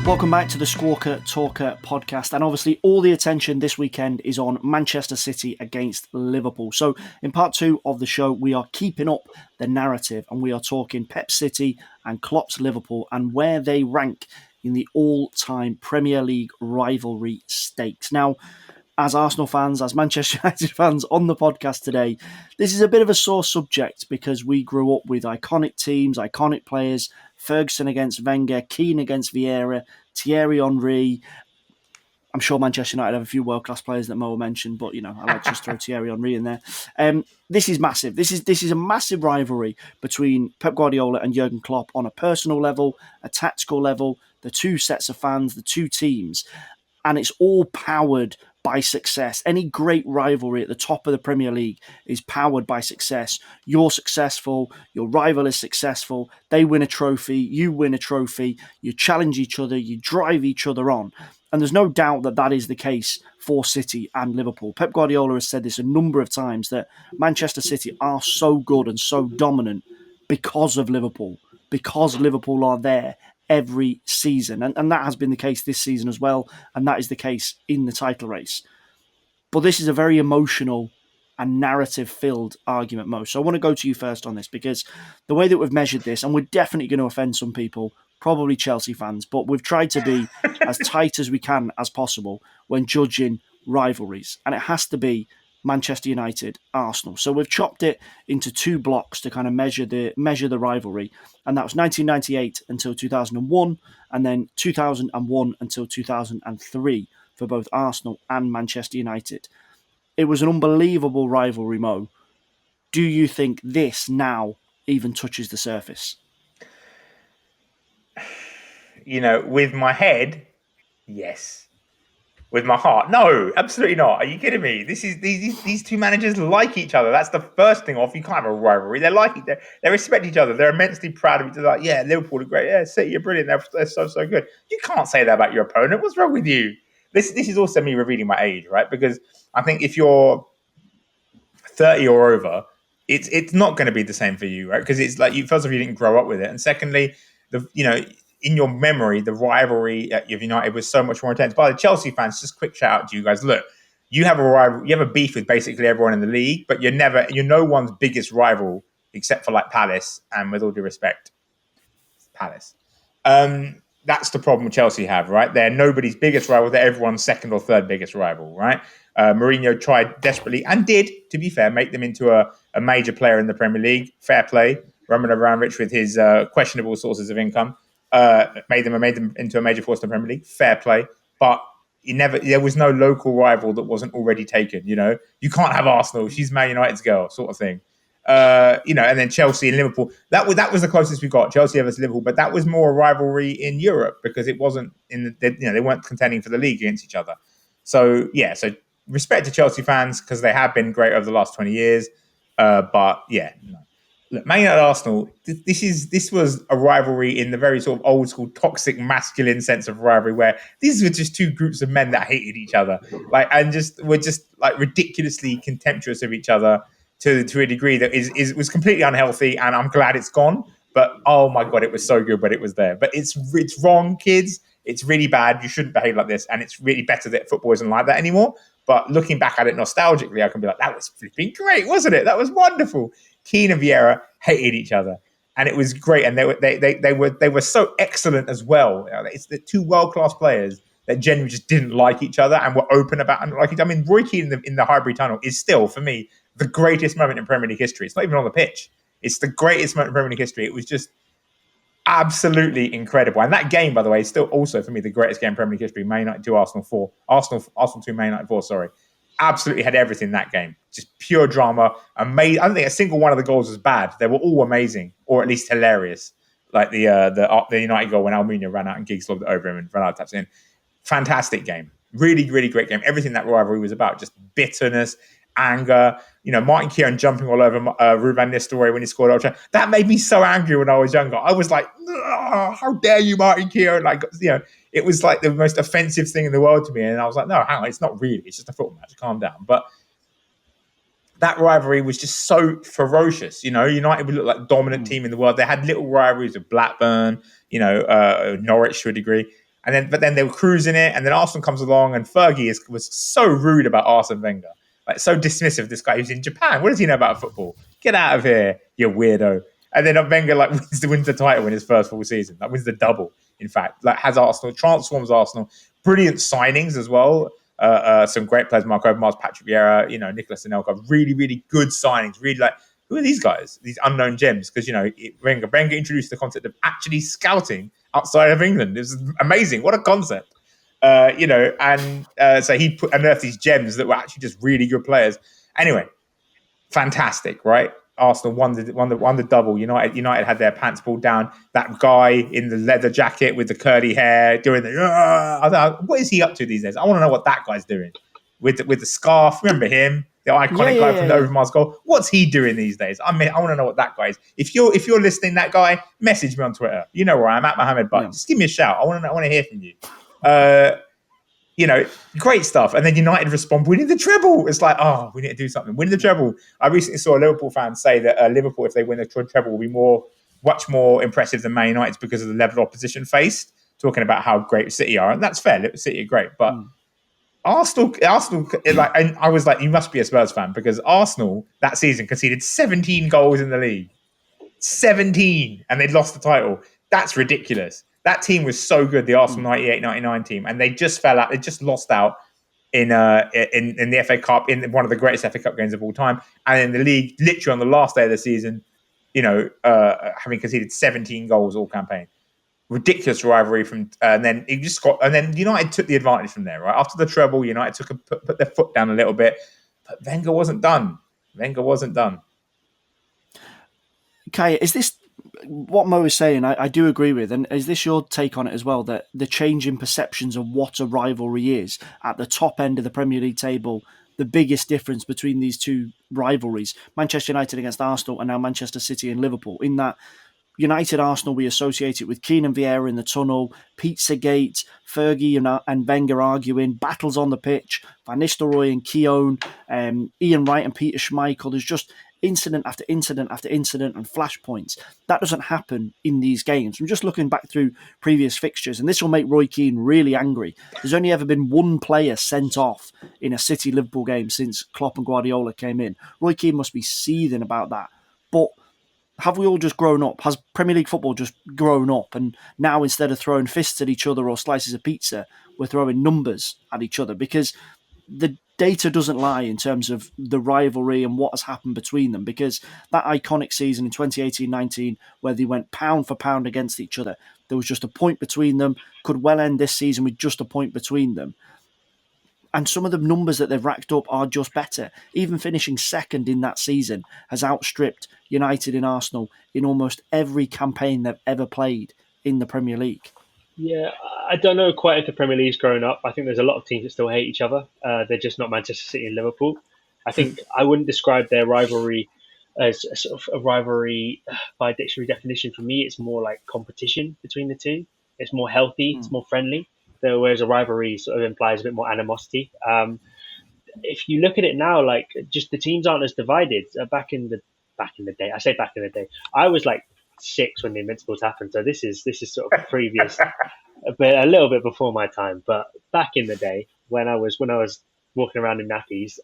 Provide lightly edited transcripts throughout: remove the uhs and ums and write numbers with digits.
Welcome back to the Squawka Talker podcast, and obviously all the attention this weekend is on Manchester City against Liverpool. So in part 2 of the show, we are keeping up the narrative and we are talking Pep City and Klopp's Liverpool and where they rank in the all-time Premier League rivalry stakes. Now, as Arsenal fans, as Manchester United fans on the podcast today, this is a bit of a sore subject because we grew up with iconic teams, iconic players, Ferguson against Wenger, Keane against Vieira, Thierry Henry. I'm sure Manchester United have a few world-class players that Mo mentioned, but, I like to just throw Thierry Henry in there. This is massive. This is a massive rivalry between Pep Guardiola and Jürgen Klopp on a personal level, a tactical level, the two sets of fans, the two teams, and it's all powered by success. Any great rivalry at the top of the Premier League is powered by success. You're successful, your rival is successful, they win a trophy, you win a trophy, you challenge each other, you drive each other on. And there's no doubt that that is the case for City and Liverpool. Pep Guardiola has said this a number of times, that Manchester City are so good and so dominant because of Liverpool, because Liverpool are there every season. And that has been the case this season as well. And that is the case in the title race. But this is a very emotional and narrative-filled argument, Mo. So I want to go to you first on this, because the way that we've measured this, and we're definitely going to offend some people, probably Chelsea fans, but we've tried to be as tight as we can as possible when judging rivalries. And it has to be Manchester United, Arsenal. So we've chopped it into two blocks to kind of measure the rivalry, and that was 1998 until 2001, and then 2001 until 2003 for both Arsenal and Manchester United. It was an unbelievable rivalry, Mo. Do you think this now even touches the surface? With my head, yes. With my heart, no, absolutely not. Are you kidding me? These two managers like each other. That's the first thing off. You can't have a rivalry. They respect each other. They're immensely proud of each other. Like, yeah, Liverpool are great. Yeah, City are brilliant. They're so good. You can't say that about your opponent. What's wrong with you? This is also me revealing my age, right? Because I think if you're 30 or over, it's not going to be the same for you, right? Because it's like, first of all, you didn't grow up with it, and secondly, in your memory, the rivalry of United was so much more intense. By the Chelsea fans, just quick shout out to you guys. Look, you have a rival, you have a beef with basically everyone in the league, but you're no one's biggest rival except for like Palace, and with all due respect, Palace. That's the problem Chelsea have, right? They're nobody's biggest rival. They're everyone's second or third biggest rival, right? Mourinho tried desperately and did, to be fair, make them into a major player in the Premier League. Fair play. Roman Abramovich, with his questionable sources of income, made them into a major force in the Premier League. Fair play. But there was no local rival that wasn't already taken. You can't have Arsenal. She's Man United's girl, sort of thing. And then Chelsea and Liverpool. That was the closest we got, Chelsea versus Liverpool. But that was more a rivalry in Europe because it wasn't they weren't contending for the league against each other. So respect to Chelsea fans because they have been great over the last 20 years. But yeah, no. Look, Man United Arsenal. This was a rivalry in the very sort of old school, toxic, masculine sense of rivalry, where these were just two groups of men that hated each other, were ridiculously contemptuous of each other to a degree that was completely unhealthy. And I'm glad it's gone. But oh my god, it was so good when it was there. But it's wrong, kids. It's really bad. You shouldn't behave like this. And it's really better that football isn't like that anymore. But looking back at it nostalgically, I can be like, that was flipping great, wasn't it? That was wonderful. Keane and Vieira hated each other, and it was great. And they were so excellent as well. It's the two world-class players that genuinely just didn't like each other and were open about and like. I mean, Roy Keane in the Highbury Tunnel is still, for me, the greatest moment in Premier League history. It's not even on the pitch. It's the greatest moment in Premier League history. It was just absolutely incredible. And that game, by the way, is still also, for me, the greatest game in Premier League history. Man United 2, Arsenal 4. Arsenal 2, Man United 4, sorry. Absolutely had everything in that game. Just pure drama. Amazing. I don't think a single one of the goals was bad. They were all amazing, or at least hilarious. Like the United goal when Almunia ran out and Giggs lobbed it over him and Ronaldo taps it in. Fantastic game. Really, really great game. Everything that rivalry was about. Just bitterness, anger. Martin Keown jumping all over Ruben Nistelrooy when he scored Old Trafford. That made me so angry when I was younger. I was like, how dare you, Martin Keown? It was like the most offensive thing in the world to me. And I was like, no, hang on, it's not really. It's just a football match. Calm down. But that rivalry was just so ferocious. United would look like the dominant team in the world. They had little rivalries with Blackburn, Norwich to a degree. But then they were cruising it, and then Arsenal comes along, and Fergie was so rude about Arsene Wenger, like so dismissive of this guy who's in Japan. What does he know about football? Get out of here, you weirdo. And then Wenger like wins the title in his first full season. Like wins the double, in fact. Like has Arsenal, transforms Arsenal. Brilliant signings as well. Some great players, Marco Overmars, Patrick Vieira, Nicolas Anelka. Really, really good signings. Really like, who are these guys? These unknown gems? Because, Wenger introduced the concept of actually scouting outside of England. It was amazing. What a concept. So he unearthed these gems that were actually just really good players. Anyway, fantastic, right? Arsenal won the double. United had their pants pulled down. That guy in the leather jacket with the curly hair doing what is he up to these days? I want to know what that guy's doing with the scarf. Remember him, the iconic guy from the Overmars goal? What's he doing these days? I want to know what that guy is. If you're listening, that guy, message me on Twitter. You know where I am, at Mohammed Butt. Just give me a shout. I want to hear from you. Great stuff. And then United respond, winning the treble. It's like, we need to do something. Winning the treble. I recently saw a Liverpool fan say that Liverpool, if they win the treble, will be much more impressive than Man United because of the level of opposition faced, talking about how great City are. And that's fair. City are great. But Arsenal, and I was like, you must be a Spurs fan, because Arsenal that season conceded 17 goals in the league. 17. And they'd lost the title. That's ridiculous. That team was so good, the Arsenal 98-99 team, and they just fell out. They just lost out in the FA Cup, in one of the greatest FA Cup games of all time, and in the league, literally on the last day of the season, having conceded 17 goals all campaign. Ridiculous rivalry and then United took the advantage from there. Right after the treble, United put their foot down a little bit, but Wenger wasn't done. Kai, is this what Mo is saying? I do agree with, and is this your take on it as well? That the change in perceptions of what a rivalry is at the top end of the Premier League table, the biggest difference between these two rivalries, Manchester United against Arsenal, and now Manchester City and Liverpool, in that United Arsenal, we associate it with Keane and Vieira in the tunnel, Pizzagate, Fergie and Wenger arguing, battles on the pitch, Van Nistelrooy and Keown, Ian Wright and Peter Schmeichel. There's just incident after incident after incident and flashpoints. That doesn't happen in these games. I'm just looking back through previous fixtures, and this will make Roy Keane really angry. There's only ever been one player sent off in a City-Liverpool game since Klopp and Guardiola came in. Roy Keane must be seething about that. But have we all just grown up? Has Premier League football just grown up? And now instead of throwing fists at each other or slices of pizza, we're throwing numbers at each other, because the data doesn't lie in terms of the rivalry and what has happened between them, because that iconic season in 2018-19 where they went pound for pound against each other, there was just a point between them, could well end this season with just a point between them. And some of the numbers that they've racked up are just better. Even finishing second in that season has outstripped United and Arsenal in almost every campaign they've ever played in the Premier League. Yeah, I don't know quite if the Premier League's grown up. I think there's a lot of teams that still hate each other. They're just not Manchester City and Liverpool. I think I wouldn't describe their rivalry as a sort of a rivalry by dictionary definition. For me, it's more like competition between the two. It's more healthy. It's more friendly. Whereas a rivalry sort of implies a bit more animosity. If you look at it now, like, just the teams aren't as divided. Back in the day, I say back in the day, I was like 6 when the Invincibles happened. So this is sort of previous, a little bit before my time. But back in the day, when I was walking around in nappies,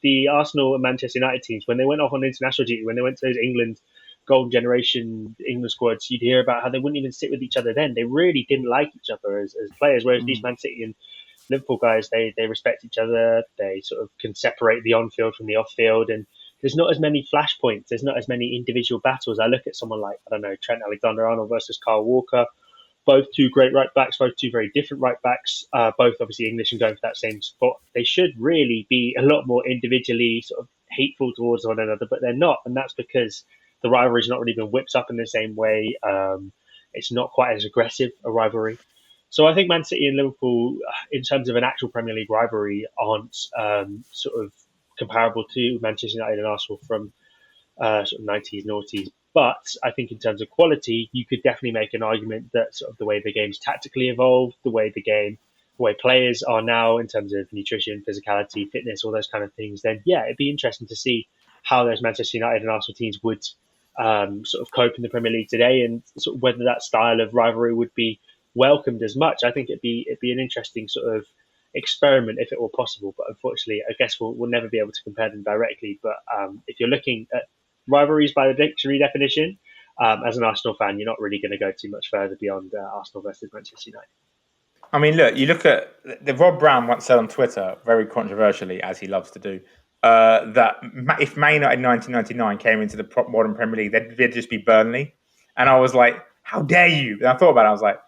the Arsenal and Manchester United teams, when they went off on international duty, when they went to those England golden generation England squads, you'd hear about how they wouldn't even sit with each other then. They really didn't like each other as players, whereas these Man City and Liverpool guys, they respect each other. They sort of can separate the on-field from the off-field, and there's not as many flashpoints. There's not as many individual battles. I look at someone like, I don't know, Trent Alexander-Arnold versus Kyle Walker, both two great right backs, both two very different right backs, both obviously English and going for that same spot. They should really be a lot more individually sort of hateful towards one another, but they're not, and that's because the rivalry's not really been whipped up in the same way. It's not quite as aggressive a rivalry. So I think Man City and Liverpool, in terms of an actual Premier League rivalry, aren't sort of comparable to Manchester United and Arsenal from sort of 90s, noughties. But I think in terms of quality, you could definitely make an argument that sort of the way the game's tactically evolved, the way players are now in terms of nutrition, physicality, fitness, all those kind of things, then yeah, it'd be interesting to see how those Manchester United and Arsenal teams would sort of cope in the Premier League today, and sort of whether that style of rivalry would be welcomed as much. I think it'd be an interesting sort of experiment if it were possible. But unfortunately, I guess we'll never be able to compare them directly. But if you're looking at rivalries by the dictionary definition, as an Arsenal fan, you're not really going to go too much further beyond Arsenal versus Manchester United. I mean, look, you look at the Rob Brown once said on Twitter, very controversially, as he loves to do, that if Man United in 1999 came into the modern Premier League, they'd just be Burnley. And I was like, how dare you? And I thought about it, I was like,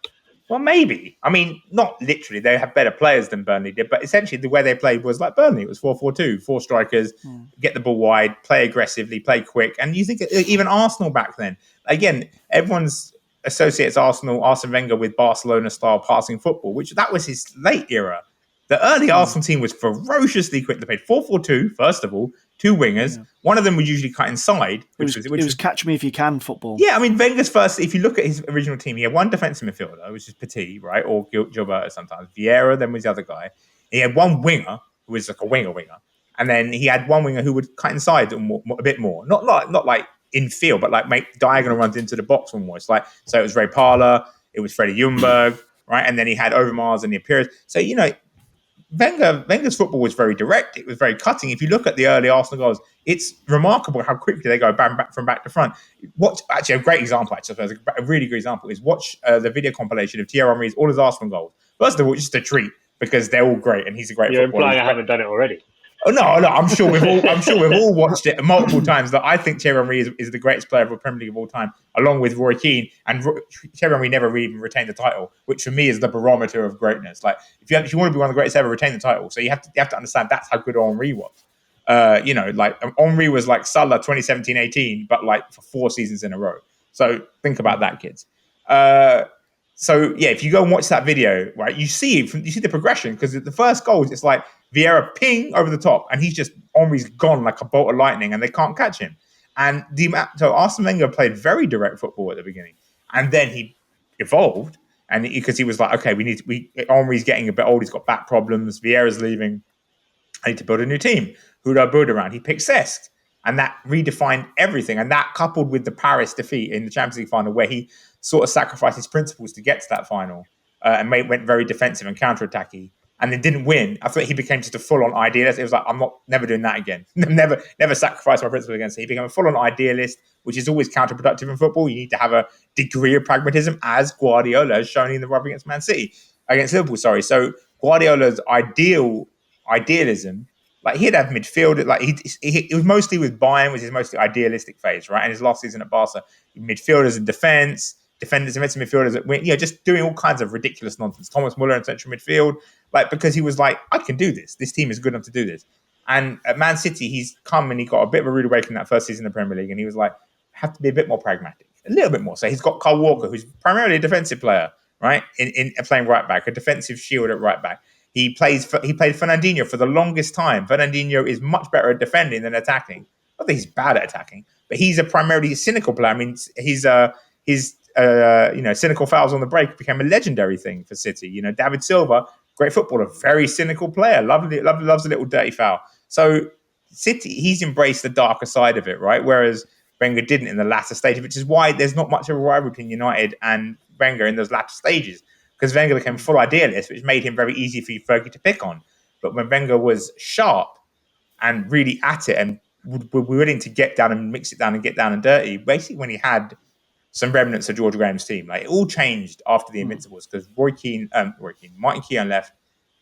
well, maybe. I mean, not literally. They have better players than Burnley did, but essentially the way they played was like Burnley. It was 4-4-2, 4 strikers, get the ball wide, play aggressively, play quick. And you think even Arsenal back then, again, everyone's associates Arsene Wenger with Barcelona-style passing football, which that was his late era. The early Arsenal team was ferociously quick. They played 4-4-2, first of all, 2 wingers. One of them would usually cut inside. It was catch me if you can football. Yeah, I mean, Wenger's first, if you look at his original team, he had one defensive midfielder, which is Petit, right? Or Gilberto sometimes. Vieira, then was the other guy. He had one winger, who was like a winger. And then he had one winger who would cut inside a bit more. Not like in field, but like make diagonal runs into the box almost. Like, so it was Ray Parler, it was Freddie Ljungberg, right? And then he had Overmars and the appearance. So, Wenger's football was very direct. It was very cutting. If you look at the early Arsenal goals, it's remarkable how quickly they go from back to front. Actually, a great example, a really good example is watch the video compilation of Thierry Henry's all his Arsenal goals. First of all, just a treat because they're all great and he's a great footballer. You're implying I haven't done it already. Oh no! I'm sure we've all watched it multiple times. That I think Thierry Henry is the greatest player of the Premier League of all time, along with Roy Keane. And Thierry Henry never really even retained the title, which for me is the barometer of greatness. Like if you want to be one of the greatest ever, retain the title. So you have to understand that's how good Henry was. Like Henry was like Salah 2017-18, but like for 4 seasons in a row. So think about that, kids. So yeah, if you go and watch that video, right, you see the progression because the first goal it's like Vieira ping over the top, and Henry's gone like a bolt of lightning, and they can't catch him. And so Arsene Wenger played very direct football at the beginning, and then he evolved, and because he was like, okay, Henry's getting a bit old, he's got back problems, Vieira's leaving, I need to build a new team. Who do I build around? He picked Cesc, and that redefined everything. And that coupled with the Paris defeat in the Champions League final, where he sort of sacrificed his principles to get to that final, and went very defensive and counter-attacking, and then didn't win. I thought he became just a full-on idealist. It was like, I'm never doing that again. never sacrifice my principles against it. He became a full-on idealist, which is always counterproductive in football. You need to have a degree of pragmatism, as Guardiola has shown in the rub against Liverpool. So Guardiola's idealism, like he'd have midfield, like it was mostly with Bayern was his mostly idealistic phase, right? And his last season at Barca, midfielders in defensive midfielders, just doing all kinds of ridiculous nonsense. Thomas Muller in central midfield, like because he was like, I can do this. This team is good enough to do this. And at Man City, he's come and he got a bit of a rude awakening that first season in the Premier League, and he was like, have to be a bit more pragmatic, a little bit more. So he's got Kyle Walker, who's primarily a defensive player, right? In playing right back, a defensive shield at right back. He played Fernandinho for the longest time. Fernandinho is much better at defending than attacking. Not that he's bad at attacking, but he's a primarily cynical player. I mean, his cynical fouls on the break became a legendary thing for City. David Silva, great footballer, very cynical player, loves a little dirty foul. So City, he's embraced the darker side of it, right? Whereas Wenger didn't in the latter stage, which is why there's not much of a rivalry between United and Wenger in those latter stages. Because Wenger became full idealist, which made him very easy for Fergie to pick on. But when Wenger was sharp and really at it and were willing to get down and mix it down and get down and dirty, basically when he had some remnants of George Graham's team, like it all changed after the Invincibles because Martin Keown left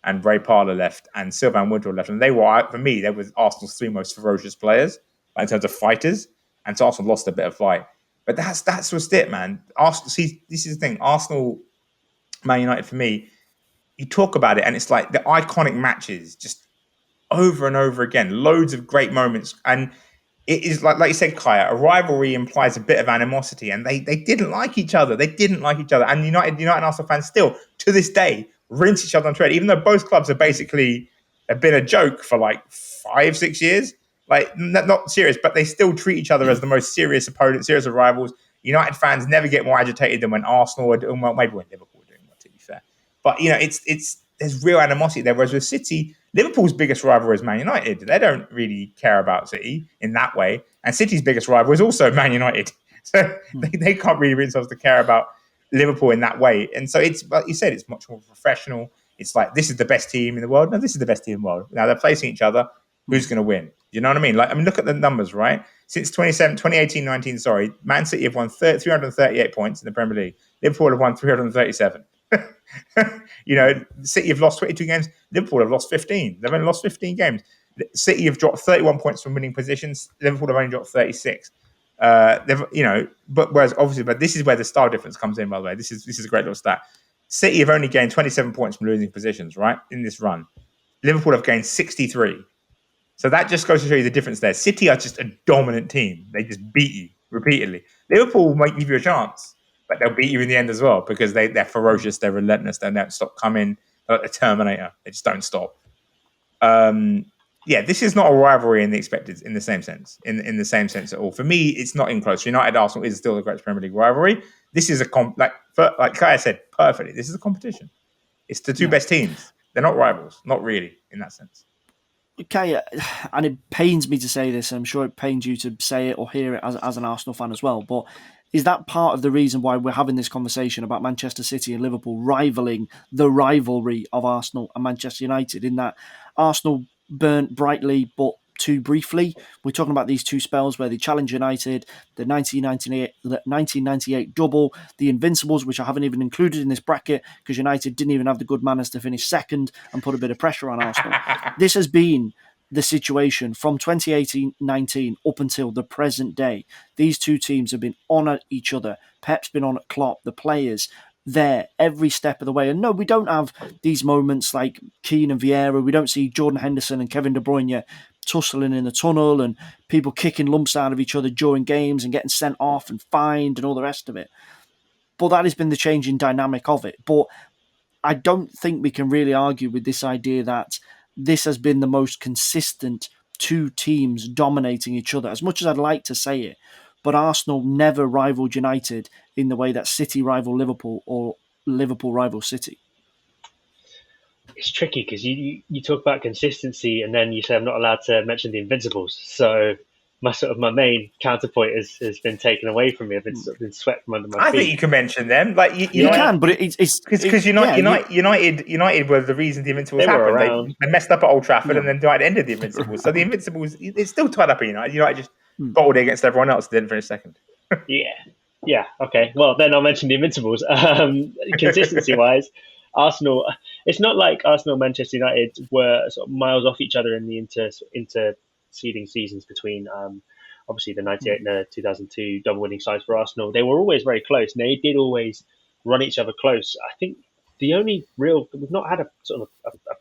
and Ray Parler left and Sylvain Woodrow left. And they were, for me, they were Arsenal's 3 most ferocious players in terms of fighters. And so Arsenal lost a bit of fight. But that's what's it, man. Arsenal, see, this is the thing. Arsenal, Man United, for me, you talk about it and it's like the iconic matches just over and over again, loads of great moments. And it is like you said, Kaya, a rivalry implies a bit of animosity and they didn't like each other. And United and Arsenal fans still, to this day, rinse each other on Twitter, even though both clubs have basically been a joke for like 5-6 years. Like, not serious, but they still treat each other as the most serious opponents, serious of rivals. United fans never get more agitated than when Arsenal or maybe when Liverpool are doing that, to be fair. But, there's real animosity there. Whereas with City, Liverpool's biggest rival is Man United. They don't really care about City in that way. And City's biggest rival is also Man United. So they can't really bring themselves to care about Liverpool in that way. And so it's, like you said, it's much more professional. It's like, this is the best team in the world. No, this is the best team in the world. Now they're facing each other. Who's going to win? You know what I mean? Like, I mean, look at the numbers, right? Since 2018-19, sorry, Man City have won 338 points in the Premier League. Liverpool have won 337. You know, City have lost 22 games. Liverpool have lost 15. They've only lost 15 games. City have dropped 31 points from winning positions. Liverpool have only dropped 36. But this is where the style difference comes in. By the way, this is a great little stat. City have only gained 27 points from losing positions, right, in this run. Liverpool have gained 63. So that just goes to show you the difference there. City are just a dominant team. They just beat you repeatedly. Liverpool might give you a chance, but they'll beat you in the end as well because they're ferocious, they're relentless, they don't stop coming. They're like the Terminator. They just don't stop. This is not a rivalry in the same sense. In the same sense at all. For me, it's not in close. United Arsenal is still the greatest Premier League rivalry. This is like Kaya said perfectly. This is a competition. It's the two best teams. They're not rivals. Not really in that sense. Okay, and it pains me to say this, I'm sure it pains you to say it or hear it as an Arsenal fan as well, but is that part of the reason why we're having this conversation about Manchester City and Liverpool rivaling the rivalry of Arsenal and Manchester United, in that Arsenal burnt brightly but too briefly? We're talking about these two spells where they challenged United, the 1998 double, the Invincibles, which I haven't even included in this bracket because United didn't even have the good manners to finish second and put a bit of pressure on Arsenal. This has been the situation from 2018-19 up until the present day. These two teams have been on at each other. Pep's been on at Klopp, the players there every step of the way. And no, we don't have these moments like Keane and Vieira. We don't see Jordan Henderson and Kevin De Bruyne tussling in the tunnel and people kicking lumps out of each other during games and getting sent off and fined and all the rest of it. But that has been the changing dynamic of it. But I don't think we can really argue with this idea that this has been the most consistent two teams dominating each other, as much as I'd like to say it. But Arsenal never rivaled United in the way that City rival Liverpool or Liverpool rival City. It's tricky because you talk about consistency and then you say I'm not allowed to mention the Invincibles. So my main counterpoint has been taken away from me. I've been swept from under my feet. I think you can mention them. Like you can, but it's because United were the reason the Invincibles happened. They messed up at Old Trafford and then United ended the Invincibles. So the Invincibles, it's still tied up at United. United just bottled it against everyone else. Didn't finish second. Yeah. Okay. Well, then I'll mention the Invincibles. Consistency wise. Arsenal, it's not like Arsenal and Manchester United were sort of miles off each other in the interceding seasons between obviously the 98 and the 2002 double winning sides for Arsenal. They were always very close and they did always run each other close. I think we've not had a sort of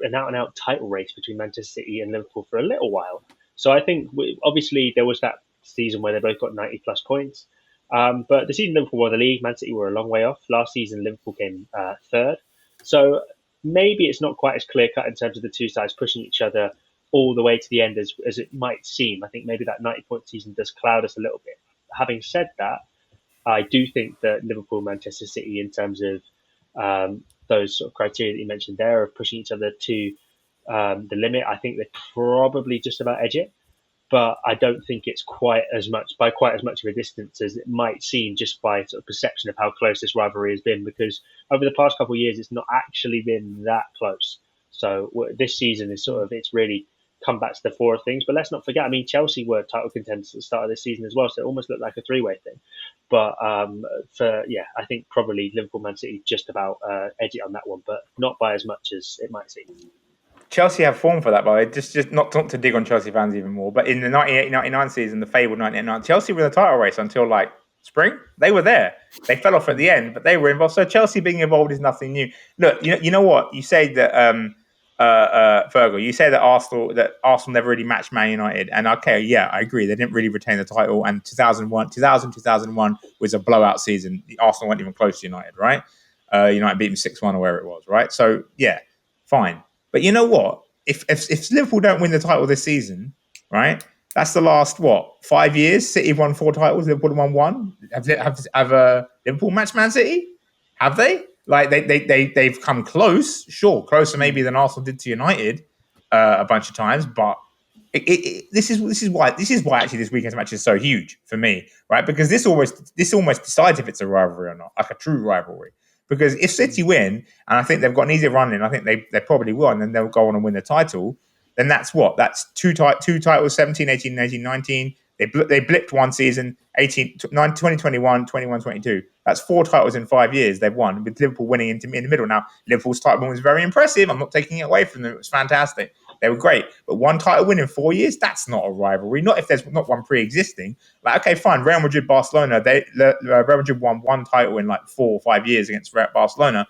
an out and out title race between Manchester City and Liverpool for a little while. So I think obviously there was that season where they both got 90 plus points. But the season Liverpool won the league, Man City were a long way off. Last season Liverpool came third. So maybe it's not quite as clear cut in terms of the two sides pushing each other all the way to the end as it might seem. I think maybe that 90-point season does cloud us a little bit. Having said that, I do think that Liverpool, Manchester City, in terms of those sort of criteria that you mentioned there of pushing each other to the limit, I think they probably just about edge it. But I don't think it's quite as much of a distance as it might seem just by sort of perception of how close this rivalry has been, because over the past couple of years, it's not actually been that close. So this season is it's really come back to the fore of things. But let's not forget, I mean, Chelsea were title contenders at the start of this season as well. So it almost looked like a three-way thing. But I think probably Liverpool, Man City just about edge it on that one, but not by as much as it might seem. Chelsea have form for that, by the way. Just not to dig on Chelsea fans even more, but in the 98-99 season, the fabled 98-99, Chelsea were in the title race until like spring. They were there. They fell off at the end, but they were involved. So Chelsea being involved is nothing new. Look, you know what? You say that Fergal, you say that Arsenal never really matched Man United, and okay, yeah, I agree. They didn't really retain the title, and 2001 was a blowout season. Arsenal weren't even close to United, right? United beat them 6-1 or wherever it was, right? So yeah, fine. But you know what? If Liverpool don't win the title this season, right? That's the last 5 years. City have won 4 titles. Liverpool have won 1. Have Liverpool matched Man City? Have they? Like they've come close, sure, closer maybe than Arsenal did to United a bunch of times, but This is why actually this weekend's match is so huge for me, right? Because this almost decides if it's a rivalry or not, like a true rivalry. Because if City win, and I think they've got an easier run in, I think they probably will, and then they'll go on and win the title. Then that's two titles, 17, 18, 18, 19. They blipped one season, 2021, 21, 22. That's 4 titles in 5 years they've won, with Liverpool winning in the middle. Now, Liverpool's title win was very impressive. I'm not taking it away from them. It was fantastic. They were great. But 1 title win in 4 years, that's not a rivalry. Not if there's not one pre-existing. Like, okay, fine. Real Madrid, Barcelona, Real Madrid won 1 title in like 4 or 5 years against Barcelona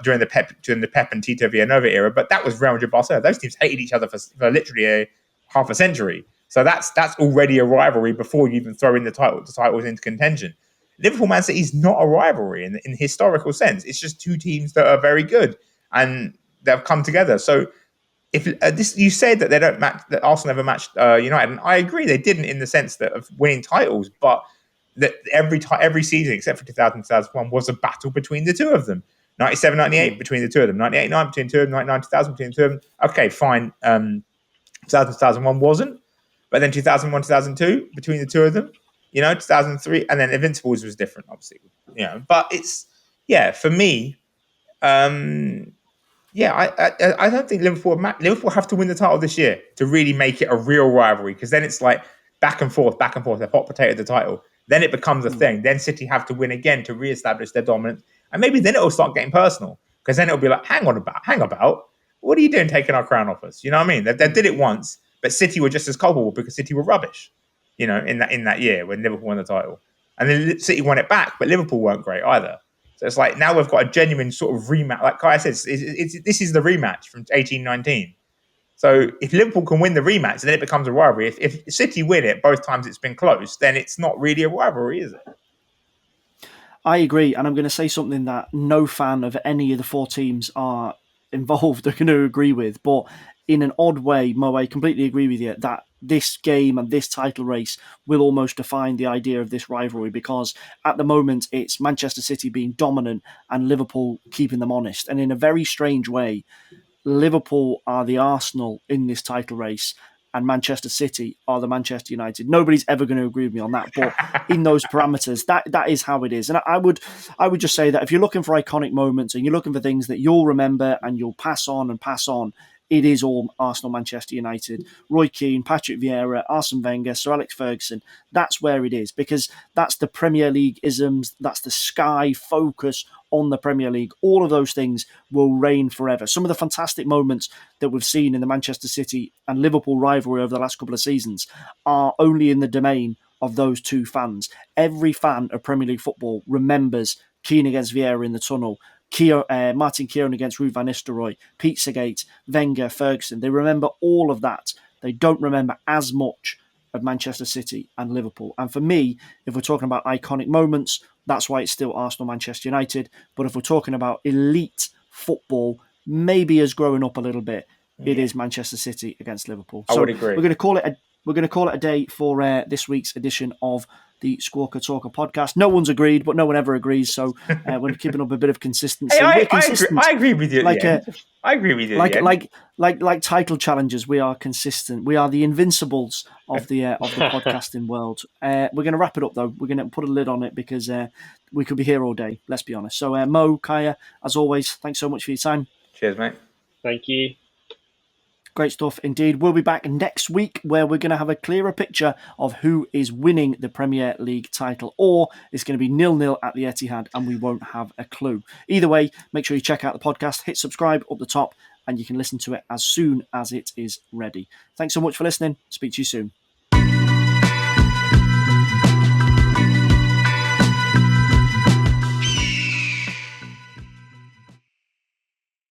during the Pep and Tito Villanova era. But that was Real Madrid, Barcelona. Those teams hated each other for literally half a century. So that's already a rivalry before you even throw in the titles into contention. Liverpool Man City is not a rivalry in historical sense. It's just 2 teams that are very good and they've come together. So if you said that they don't match, that Arsenal never matched United, and I agree they didn't in the sense that of winning titles, but that every season except for 2000, 2001 was a battle between the 2 of them. 97, 98 between the 2 of them, 98, 9 between the 2 of them, 99, 2000 between the 2 of them. Okay, fine. 2000, 2001 wasn't, but then 2001, 2002 between the 2 of them. 2003, and then Invincibles was different, obviously. But it's for me. I don't think Liverpool have to win the title this year to really make it a real rivalry, because then it's like back and forth. They're hot potato the title. Then it becomes a thing. Then City have to win again to reestablish their dominance, and maybe then it'll start getting personal, because then it'll be like, hang about, what are you doing taking our crown off us? You know what I mean? They did it once, but City were just as culpable because City were rubbish. In that year when Liverpool won the title, and then City won it back, but Liverpool weren't great either. So it's like now we've got a genuine sort of rematch. Like Kai says, this is the rematch from 18-19. So if Liverpool can win the rematch, then it becomes a rivalry. If City win it both times it's been close, then it's not really a rivalry, is it? I agree, and I'm going to say something that no fan of any of the 4 teams are involved are going to agree with, but in an odd way, Mo, I completely agree with you that this game and this title race will almost define the idea of this rivalry, because at the moment it's Manchester City being dominant and Liverpool keeping them honest. And in a very strange way, Liverpool are the Arsenal in this title race and Manchester City are the Manchester United. Nobody's ever going to agree with me on that, but in those parameters, that is how it is. And I would just say that if you're looking for iconic moments and you're looking for things that you'll remember and you'll pass on, it is all Arsenal, Manchester United, Roy Keane, Patrick Vieira, Arsene Wenger, Sir Alex Ferguson. That's where it is, because that's the Premier League isms. That's the Sky focus on the Premier League. All of those things will reign forever. Some of the fantastic moments that we've seen in the Manchester City and Liverpool rivalry over the last couple of seasons are only in the domain of those 2 fans. Every fan of Premier League football remembers Keane against Vieira in the tunnel, Martin Keown against Ruud van Nistelrooy, Pizzagate, Wenger, Ferguson. They remember all of that. They don't remember as much of Manchester City and Liverpool. And for me, if we're talking about iconic moments, that's why it's still Arsenal, Manchester United. But if we're talking about elite football, maybe as growing up a little bit, it is Manchester City against Liverpool. I would agree. We're going to call it a day for this week's edition of the Squawka Talker podcast. No one's agreed, but no one ever agrees. So we're keeping up a bit of consistency. Hey, I agree with you. I agree with you. Like title challenges, we are consistent. We are the invincibles of the podcasting world. We're going to wrap it up though. We're going to put a lid on it because we could be here all day. Let's be honest. So Mo, Kaya, as always, thanks so much for your time. Cheers, mate. Thank you. Great stuff indeed. We'll be back next week where we're going to have a clearer picture of who is winning the Premier League title, or it's going to be 0-0 at the Etihad and we won't have a clue. Either way, make sure you check out the podcast, hit subscribe up the top, and you can listen to it as soon as it is ready. Thanks so much for listening. Speak to you soon.